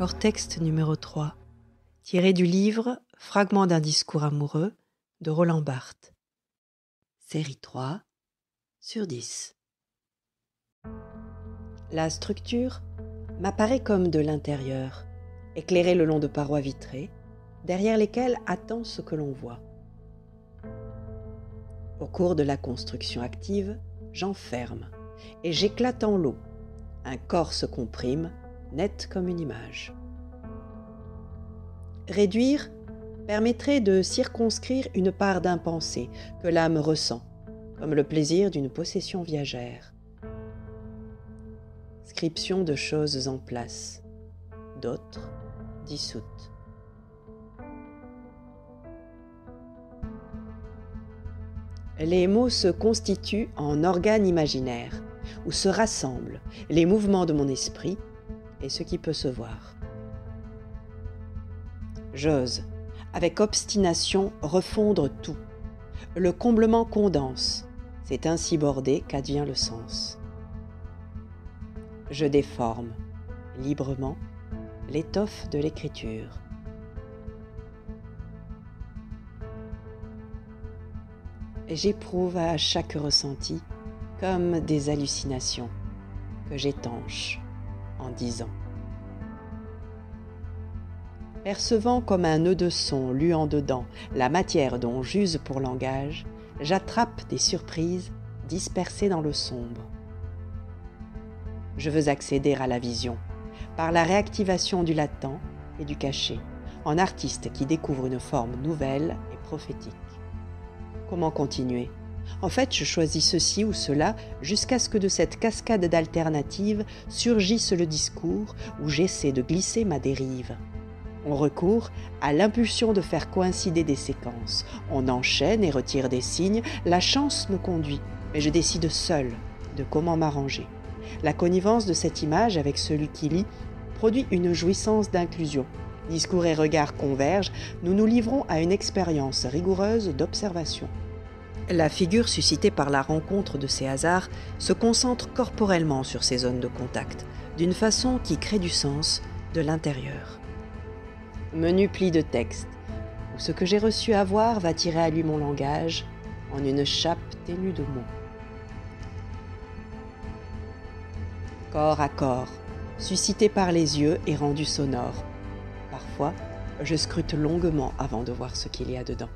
Hors texte numéro 3, tiré du livre Fragment d'un discours amoureux de Roland Barthes. Série 3 sur 10. La structure m'apparaît comme de l'intérieur, éclairée le long de parois vitrées, derrière lesquelles attend ce que l'on voit. Au cours de la construction active, j'enferme et j'éclate en lot. Un corps se comprime, net comme une image. Réduire permettrait de circonscrire une part d'impensé que l'âme ressent, comme le plaisir d'une possession viagère. Scription de choses en place, d'autres dissoutes. Les mots se constituent en organes imaginaires, où se rassemblent les mouvements de mon esprit et ce qui peut se voir. J'ose, avec obstination, refondre tout. Le comblement condense, c'est ainsi bordé qu'advient le sens. Je déforme, librement, l'étoffe de l'écriture. J'éprouve à chaque ressenti comme des hallucinations que j'étanche en disant. Percevant comme un nœud de son lu en dedans la matière dont j'use pour langage, j'attrape des surprises dispersées dans le sombre. Je veux accéder à la vision, par la réactivation du latent et du caché, en artiste qui découvre une forme nouvelle et prophétique. Comment continuer ? En fait, je choisis ceci ou cela jusqu'à ce que de cette cascade d'alternatives surgisse le discours où j'essaie de glisser ma dérive. On recourt à l'impulsion de faire coïncider des séquences. On enchaîne et retire des signes. La chance me conduit, mais je décide seul de comment m'arranger. La connivence de cette image avec celui qui lit produit une jouissance d'inclusion. Discours et regards convergent, nous nous livrons à une expérience rigoureuse d'observation. La figure suscitée par la rencontre de ces hasards se concentre corporellement sur ces zones de contact, d'une façon qui crée du sens de l'intérieur. Menu pli de texte, où ce que j'ai reçu à voir va tirer à lui mon langage en une chape ténue de mots. Corps à corps, suscité par les yeux et rendu sonore. Parfois, je scrute longuement avant de voir ce qu'il y a dedans.